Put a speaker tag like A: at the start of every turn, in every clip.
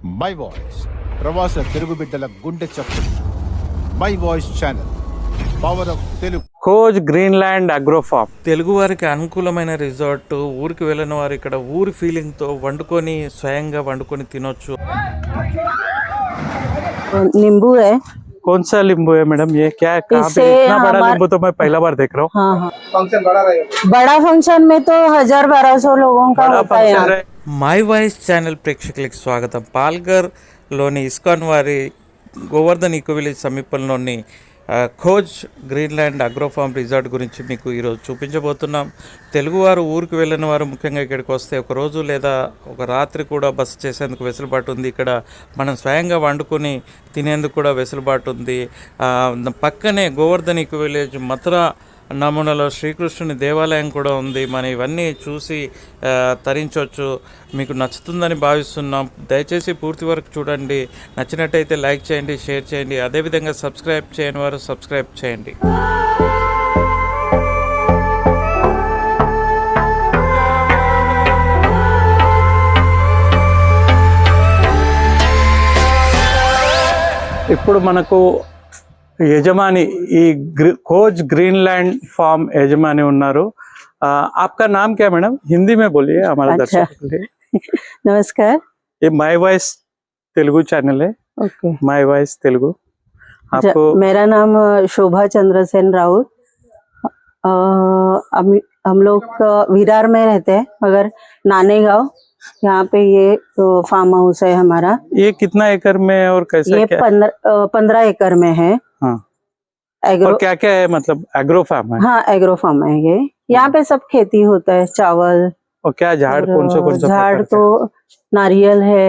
A: My voice ప్రవాస తెలుగు బిడ్డల గుండె చప్పుడు. My voice channel, power of Telugu.
B: కోజ్ గ్రీన్లాండ్ అగ్రో ఫార్మ్
C: తెలుగు వారికి అనుకూలమైన రిసార్ట్. ఊరికి వెళ్ళిన వారు ఇక్కడ ఊరి ఫీలింగ్తో వండుకొని స్వయంగా వండుకొని తినొచ్చు.
D: नींबू है।
B: कौन सा नींबू है मैडम? ये क्या कहाँ पे इतना बड़ा नींबू तो मैं पहला बार देख रहा हूँ।
D: हाँ हाँ, फंक्शन बड़ा रहेगा। बड़ा फंक्शन में तो 1000-1200 लोगों का होता है यहाँ।
C: మై వాయిస్ ఛానల్ ప్రేక్షకులకు స్వాగతం. పాల్ఘర్లోని ఇస్కాన్ వారి గోవర్ధన్ ఈకో విలేజ్ సమీపంలోని కోజ్ గ్రీన్లాండ్ అగ్రో ఫార్మ్ రిసార్ట్ గురించి మీకు ఈరోజు చూపించబోతున్నాం. తెలుగువారు ఊరికి వెళ్ళిన వారు ముఖ్యంగా ఇక్కడికి వస్తే ఒక రోజు లేదా ఒక రాత్రి కూడా బస చేసేందుకు వెసులుబాటు ఉంది. ఇక్కడ మనం స్వయంగా వండుకొని తినేందుకు కూడా వెసులుబాటు ఉంది. పక్కనే గోవర్ధన్ ఈకో విలేజ్ మథురా నమూనాలో శ్రీకృష్ణుని దేవాలయం కూడా ఉంది. మనం ఇవన్నీ చూసి తరించవచ్చు. మీకు నచ్చుతుందని భావిస్తున్నాం. దయచేసి పూర్తి వరకు చూడండి. నచ్చినట్టయితే లైక్ చేయండి, షేర్ చేయండి. అదేవిధంగా సబ్స్క్రైబ్ చేయని వారు సబ్స్క్రైబ్ చేయండి.
B: ఇప్పుడు మనకు యజమాని ఈ కోజ్ ग्रीनलैंड फार्म यजमानी उन्नारू. आपका नाम क्या मैडम? हिंदी में बोलिए हमारे दर्शकों के लिए.
D: नमस्कार।
B: ये माय वॉइस तेलुगु चैनल है.
D: Okay,
B: my voice Telugu. आपको
D: मेरा नाम शोभा चंद्रसेन राउत। हम लोग विरार में रहते हैं, मगर नाने गांव यहाँ पे ये फार्म हाउस है हमारा।
B: ये कितना एकड़ में और कैसे?
D: ये 15 एकड़ में है।
B: हाँ,
D: एग्रो,
B: और क्या क्या है? मतलब एग्रो फार्म है?
D: हाँ, एग्रो फार्म है ये। यहाँ पे सब खेती होता है, चावल
B: और क्या झाड़ कौन सा
D: झाड़ तो नारियल है,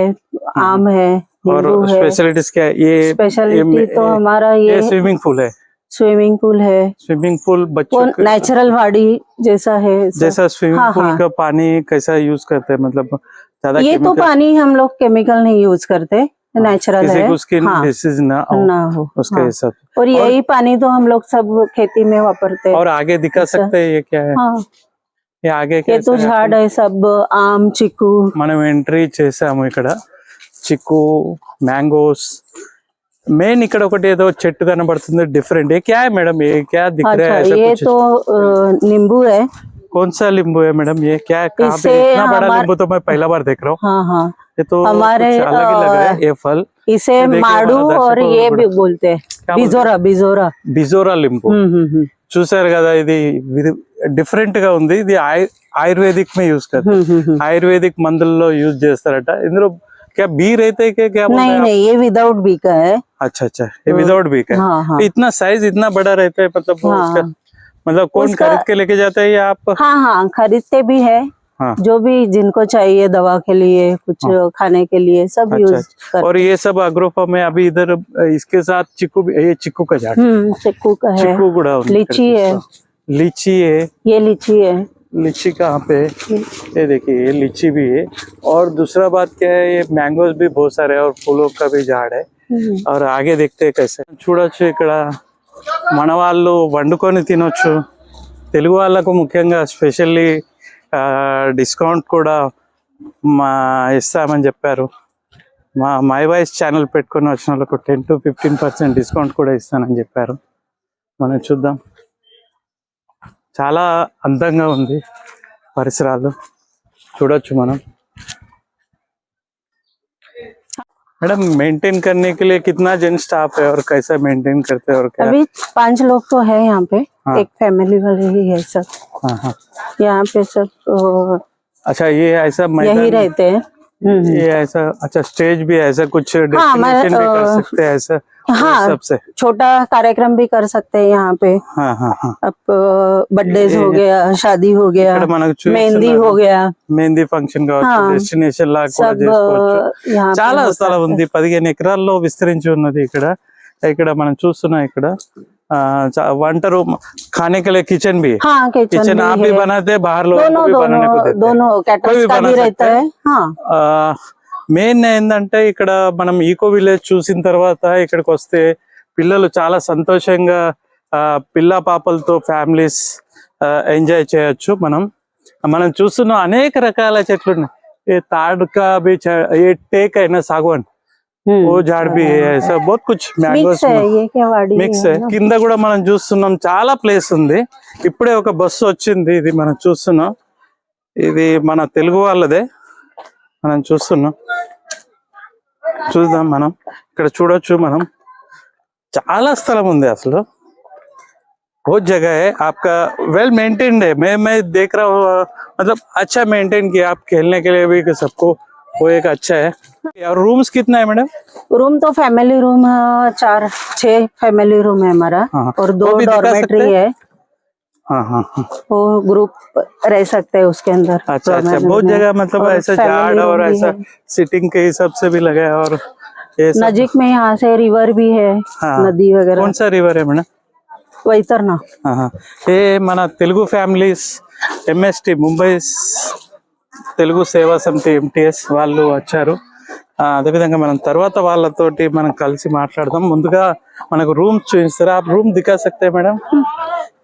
D: आम है,
B: और
D: नींबू है।
B: स्पेशलिटीज क्या है? ये
D: स्पेशलिटी तो हमारा ये
B: स्विमिंग पूल है।
D: स्विमिंग पूल है।
B: स्विमिंग पूल बच्चों
D: वो नेचुरल वाड़ी जैसा है।
B: जैसा स्विमिंग
D: हाँ,
B: पूल
D: हाँ।
B: का पानी कैसा यूज करते हैं? मतलब ज्यादा
D: ये तो
B: chemical-
D: पानी हम लोग केमिकल नहीं यूज करते, नेचुरल
B: किसी
D: है।
B: को स्किन
D: हाँ,
B: डिसीज ना हो उसके
D: हाँ।
B: हिसाब से।
D: और यही पानी तो हम लोग सब खेती में वापरते हैं।
B: और आगे दिखा
D: ऐसा।
B: सकते हैं ये क्या है?
D: हाँ,
B: ये आगे
D: ये
B: कैसा
D: तो
B: है?
D: झाड़ है सब, आम, चीकू।
B: మనం ఎంట్రీ చేసాము. ఇక్కడ చిక్కు, మ్యాంగోస్. మెయిన్ ఇక్కడ ఒకటి ఏదో చెట్టు కనబడుతుంది డిఫరెంట్. ఏ క్యా है मैडम? ये क्या दिख रहा
D: अच्छा,
B: है ऐसा
D: ये
B: कुछ?
D: तो नींबू है।
B: कौन सा नींबू है मैडम? ये क्या है? कहाँ पे
D: इससे
B: इतना बड़ा नींबू तो मैं पहला बार देख रहा हूँ.
D: हाँ हाँ,
B: ये तो
D: हमारे,
B: कुछ अलग ही लग रहा है ये फल.
D: इसे
B: ये देखिए
D: माड़ू
B: हमारा
D: और
B: दर्शकों
D: ये
B: को
D: भी बोलते हैं,
B: क्या बोलते हैं?
D: बिजोरा बिजोरा।
B: బిజోరా లింబు. చూసారు కదా, ఇది డిఫరెంట్ గా ఉంది. ఇది ఆయుర్వేదిక్ మే యూజ్ करते. ఆయుర్వేదిక్ మందుల్లో యూజ్ చేస్తారట. ఇందులో क्या बी रहते हैं क्या?
D: नहीं नहीं, ये विदाउट बी का है।
B: अच्छा अच्छा, ये विदाउट बी का है.
D: हाँ हाँ
B: इतना साइज इतना बड़ा रहता है, मतलब
D: हाँ,
B: उसका मतलब कौन
D: उसका-
B: खरीद के लेके जाता है या आप?
D: हाँ हाँ, खरीदते भी है।
B: हाँ.
D: जो भी जिनको चाहिए दवा के लिए, कुछ खाने के लिए, सब
B: अच्छा,
D: यूज
B: अच्छा.
D: कर।
B: और ये सब अग्रोफा में अभी इधर इसके साथ चिक्कू भी, ये चिक्कू का झाड़,
D: चिक्कू का है,
B: चिक्कू गुड़ा,
D: लीची है।
B: लीची है.
D: ये लीची है।
B: लीची कहाँ पे? ये देखिए, ये लीची भी है. और दूसरा बात क्या है, ये मैंगोज भी बहुत सारे हैं और फूलों का भी झाड़ है. और आगे देखते हैं कैसे. చూడొచ్చు, ఇక్కడ మన వాళ్ళు వండుకొని తినొచ్చు. తెలుగు వాళ్ళకు ముఖ్యంగా స్పెషల్లీ డిస్కౌంట్ కూడా ఇస్తామని చెప్పారు. మా మై వాయిస్ ఛానల్ పెట్టుకొని వచ్చిన వాళ్ళకు 10 to 15% డిస్కౌంట్ కూడా ఇస్తానని చెప్పారు. మనం చూద్దాం. చాలా అందంగా ఉంది పరిసరాలు, చూడొచ్చు మనం. मैडम, मेंटेन करने के लिए कितना जन स्टाफ है और कैसा मेंटेन करते हैं और क्या?
D: अभी 5 लोग तो है यहाँ पे।
B: हाँ.
D: एक फैमिली वाले ही है सब।
B: हाँ हाँ.
D: यहाँ पे सब
B: अच्छा, ये ऐसा
D: यही
B: मैदान,
D: रहते हैं।
B: ये ऐसा. अच्छा, स्टेज भी ऐसा कुछ
D: मैं,
B: डेस्टिनेशन भी कर सकते हैं ऐसा?
D: हाँ,
B: सबसे.
D: छोटा कार्यक्रम भी कर सकते हैं यहाँ पे।
B: हाँ हाँ हाँ.
D: अब बर्थडेज हो गया, शादी हो गया,
B: ఇక్కడ మనకు చూస్తున్నారు,
D: मेहंदी हो गया,
B: మెహందీ ఫంక్షన్ కావచ్చు,
D: हाँ.
B: డెస్టినేషన్ లాగా కూడా
D: सब
B: చేసుకోవచ్చు.
D: यहाँ पे
B: చాలా
D: होता
B: స్థలం
D: है।
B: ఉంది. 15 ఎకరాల్లో విస్తరించి ఉన్నది ఇక్కడ. ఇక్కడ మనం చూస్తున్నాం. ఇక్కడ వంట रूम, खाने के लिए किचन भी है.
D: हाँ,
B: किचन आप भी बनाते हैं, बाहर लोगों को भी बनाने को देते हैं.
D: दोनों
B: कोई
D: कैटर्स
B: भी
D: का
B: बना
D: भी
B: सकता
D: रहता है। हाँ,
B: మెయిన్ ఏంటంటే ఇక్కడ మనం ఈకో విలేజ్ చూసిన తర్వాత ఇక్కడికి వస్తే పిల్లలు చాలా సంతోషంగా పిల్ల పాపలతో ఫ్యామిలీస్ ఎంజాయ్ చేయొచ్చు. మనం చూస్తున్న అనేక రకాల చెట్లు ఉన్నాయి. ये ताड़ का भी ये टेक है ना, सागवान, वो झाड़ भी है, ऐसा बहुत कुछ మ్యాంగోస్
D: मिक्स है ये क्या वाड़ी
B: మిక్స్ కింద కూడా మనం చూస్తున్నాం చాలా ప్లేస్ ఉంది. ఇప్పుడే ఒక బస్సు వచ్చింది, ఇది మనం చూస్తున్నాం. ఇది మన తెలుగు వాళ్ళదే, మనం చూస్తున్నాం. చూద్దాం మనం. ఇక్కడ చూడొచ్చు మనం, చాలా స్థలం ఉంది అసలు. बहुत जगह है आपका, वेल मेंटेन्ड है. मैं देख रहा हूँ, मतलब अच्छा मेंटेन किया. आप खेलने के लिए भी सबको वो एक अच्छा है. और रूम्स कितना है मैडम?
D: रूम तो फैमिली रूम 4-6 फैमिली रूम है हमारा,
B: हाँ,
D: और
B: वो
D: 2
B: भी दिखा
D: डॉर्मेट्री
B: सकते हैं?
D: है.
B: हाँ हाँ हाँ.
D: वो ग्रुप रह सकते हैं उसके अंदर.
B: अच्छा अच्छा,
D: dormitory
B: बहुत
D: में.
B: जगह मतलब
D: और
B: ऐसा
D: family
B: झाड़ और
D: room भी
B: ऐसा
D: है.
B: सिटिंग के हिसाब से भी लगा है. और ये सब
D: नजीक में यहाँ से रिवर भी है,
B: हाँ.
D: नदी वगैरह.
B: कौन सा रिवर है मैडम?
D: వైతర్నా.
B: ఏ మన తెలుగు ఫ్యామిలీస్ ఎంఎస్టి ముంబై తెలుగు సేవా సమితి ఎంటీఎస్ వాళ్ళు వచ్చారు. అదేవిధంగా మనం తర్వాత వాళ్ళతోటి మనం కలిసి మాట్లాడదాం. ముందుగా మనకు రూమ్స్ చూపిస్తారా? आप रूम दिखा सकते हैं मैडम?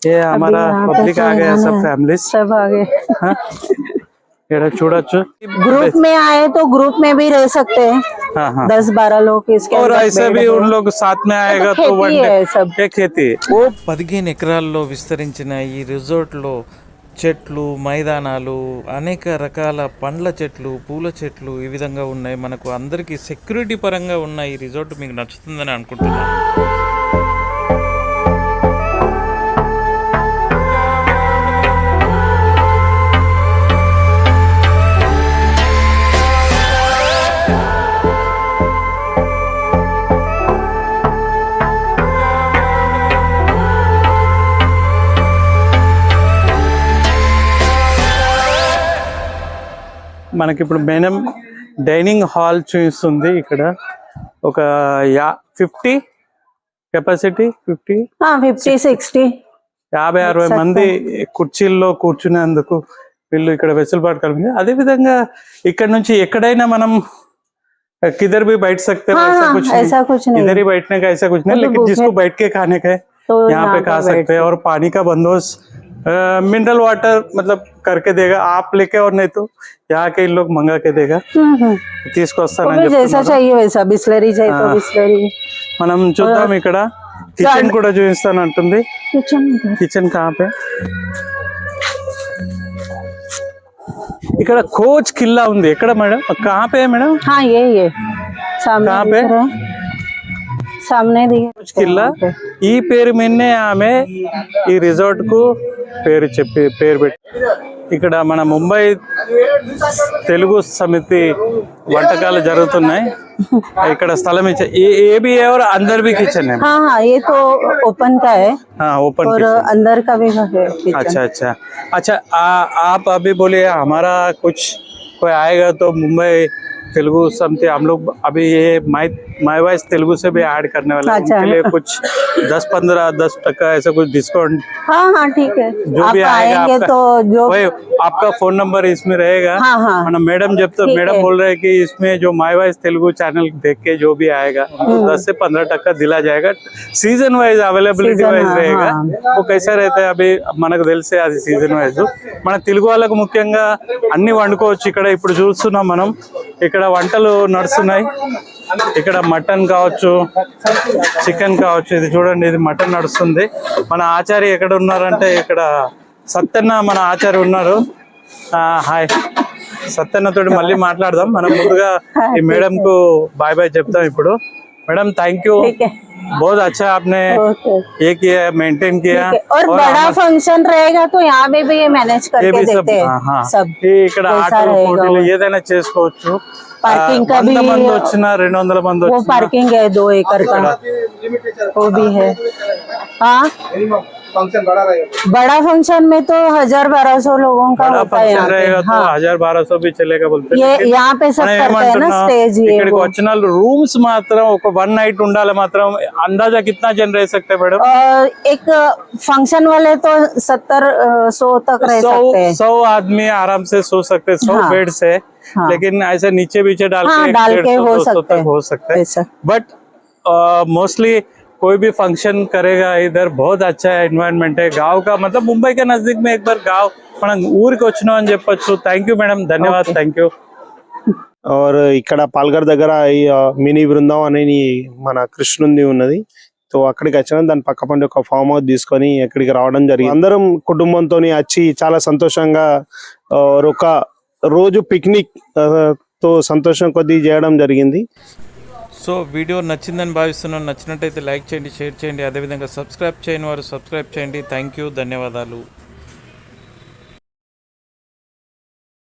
B: ये हमारा पब्लिक आ गया, सब फैमिलीज
D: सब आ गए.
B: ఇక్కడ చూడొచ్చు.
D: ग्रुप में आए तो ग्रुप में भी रह सकते हैं.
B: हाँ हाँ.
D: 10-12 लोग इसके
B: और
D: अंदर
B: ऐसे
D: bed
B: भी
D: है.
B: उन लोग साथ में आएगा तो
D: खेती
B: वन
D: है सब.
B: डे खेती.
C: ఓ 15 ఎకరాల్లో విస్తరించిన ఈ రిసార్ట్లో చెట్లు, మైదానాలు, అనేక రకాల పండ్ల చెట్లు, పూల చెట్లు ఈ విధంగా ఉన్నాయి. మనకు అందరికీ సెక్యూరిటీ పరంగా ఉన్న ఈ రిసార్ట్ మీకు నచ్చుతుందని అనుకుంటున్నాను.
B: మనకి ఇప్పుడు మేడం డైనింగ్ హాల్ చూపిస్తుంది. ఇక్కడ ఒక 50 కెపాసిటీ 50
D: 50-60
B: 50-60 మంది కుర్చీల్లో కూర్చునేందుకు వీళ్ళు ఇక్కడ వెసులుబాటు కలిగింది. అదే విధంగా ఇక్కడ నుంచి ఎక్కడైనా మనం किधर भी बैठ सकते हैं,
D: ऐसा कुछ नहीं.
B: इधर ही बैठने का ऐसा कुछ नहीं, लेकिन जिसको बैठ के खाने का है
D: तो
B: यहाँ पे खा सकते हैं. और पानी का बंदोबस्त मिनरल वाटर मतलब करके देगा आप लेके, और नहीं तो यहाँ के इन लोग मंगा के देगा. తీసుకొస్తానని
D: जैसा
B: చెప్తున్నారు.
D: चाहिए वैसा, बिस्लरी चाहिए तो बिस्लरी.
B: మనం చూద్దాం. ఇక్కడ కిచెన్ కూడా చూపిస్తానంటుంది. కిచెన్ కహాపే? ఇక్కడ కోచ్ కిల్లా ఉంది. ఎక్కడ మేడం? కహాపే మేడం?
D: हाँ ये सामने
B: कहाँ पे?
D: दिख रहा है. सामने दिख
B: కోచ్ కిల్లా. ఈ పేరు మీదనే ఆమె ఈ రిసార్ట్ కు పేరు పెట్టి. ఇక్కడ మన ముంబై తెలుగు సమితి వంటకాలు జరుగుతున్నాయి. ఇక్కడ స్థలం ఇచ్చే ఏ भी है और अंदर भी किचन है.
D: हाँ ये तो ओपन का है.
B: हाँ ओपन
D: और
B: किचन.
D: अंदर का भी है किचन.
B: अच्छा अच्छा अच्छा. आप अभी बोलिए हमारा कुछ कोई आएगा तो मुंबई तेलुगु समिति हम लोग अभी ये माई वॉइस तेलुगु से भी ऐड करने वाले हैं.
D: अच्छा.
B: उनके लिए कुछ 10-15-10% ऐसा कुछ डिस्काउंट
D: हाँ ठीक है.
B: जो
D: आप
B: भी आएगा
D: आएंगे
B: आपका,
D: तो जो
B: वही आपका फोन नंबर इसमें रहेगा.
D: हाँ.
B: मैडम जब तक
D: ठीक
B: मैडम
D: है.
B: बोल रहे हैं कि इसमें जो माई वॉइस तेलुगु चैनल देख के जो भी आएगा उनको 10 से 15% दिला जाएगा. Season wise availability
D: Season,
B: wise रहेगा.
D: हाँ.
B: वो कैसा रहता है अभी మనకు తెలిసే అది సీజన్ వైజ్. మన తెలుగు వాళ్ళకు ముఖ్యంగా అన్ని వండుకోవచ్చు. ఇక్కడ ఇప్పుడు చూస్తున్నాం మనం, ఇక్కడ వంటలు నడుస్తున్నాయి. ఇక్కడ మటన్ కావచ్చు, చికెన్ కావచ్చు. ఇది చూడండి, ఇది మటన్ నడుస్తుంది. మన ఆచార్య ఎక్కడ ఉన్నారంటే ఇక్కడ సత్యన్న మన ఆచార్య ఉన్నారు. హాయ్ సత్యన్న తోటి మళ్ళీ మాట్లాడదాం. మనం ముందుగా ఈ మేడం కు బాయ్ బాయ్ చెప్తాం ఇప్పుడు. Madam thank you.
D: ठीक है.
B: बहुत अच्छा आपने ये किया, मेंटेन किया.
D: और बड़ा फंक्शन रहेगा तो यहाँ पे भी ये मैनेज
B: ये
D: करके
B: भी सब
D: देते हैं.
B: हाँ
D: सब
B: ఇక్కడ
D: वैसा
B: ఆటోలు
D: रहेगा
B: పోటీలు
D: वो.
B: ఏదైనా చేసుకోవచ్చు.
D: पार्किंग का
B: 100
D: भी
B: మంది వచ్చినా 200 మంది
D: वो
B: వచ్చినా
D: पार्किंग है 2 एकड़ का, वो भी है. हाँ बड़ा फंक्शन में तो 1000-1200 लोगों का
B: बड़ा
D: होता है
B: फंक्शन
D: यहाँ पे.
B: रहेगा तो
D: हाँ
B: 1000-1200 भी चलेगा बोलते हैं.
D: ये
B: लेकिन
D: यहाँ पे सब
B: మనం
D: करते हैं ना
B: ఏమంటున్నాం,
D: स्टेज. ये
B: ఇక్కడికి
D: वो.
B: వచ్చిన రూమ్స్ మాత్రం ఒక 1 నైట్ ఉండాలి మాత్రం. अंदाजा कितना जन रह सकते हैं मैडम?
D: और एक फंक्शन वाले तो 70-100 तक रह सकते हैं.
B: 100 आदमी आराम से सो सकते हैं. 100
D: हाँ.
B: बेड से.
D: हाँ.
B: लेकिन ऐसे नीचे बीचे डाल
D: हाँ,
B: के
D: डाल के
B: 150-200
D: हो
B: तक
D: सकते
B: हो सकता है.
D: ऐसा.
B: बट मोस्टली कोई भी फंक्शन करेगा इधर बहुत अच्छा एनवायरनमेंट है. गांव का मतलब मुंबई के नजदीक में एक बार गांव మనం ఊరికి వచ్చినాం అని చెప్పొచ్చు. థ్యాంక్ యూ మేడం, ధన్యవాదాలు. Thank you.
E: और ఇక్కడ పాల్గర్ దగ్గర మినీ బృందావన్ అని మన కృష్ణుంది ఉన్నది. సో అక్కడికి వచ్చిన దాని పక్క పండి ఒక ఫామ్ హౌస్ తీసుకొని ఇక్కడికి రావడం జరిగింది. అందరం కుటుంబంతో వచ్చి చాలా సంతోషంగా ఒక రోజు పిక్నిక్ తో సంతోషం కొద్ది చేయడం జరిగింది.
C: సో వీడియో నచ్చిందని భావిస్తున్నాను. నచ్చినట్టయితే లైక్ చేయండి, షేర్ చేయండి, అదేవిధంగా సబ్స్క్రైబ్ చేయని వారు సబ్స్క్రైబ్ చేయండి. థ్యాంక్ యూ, ధన్యవాదాలు.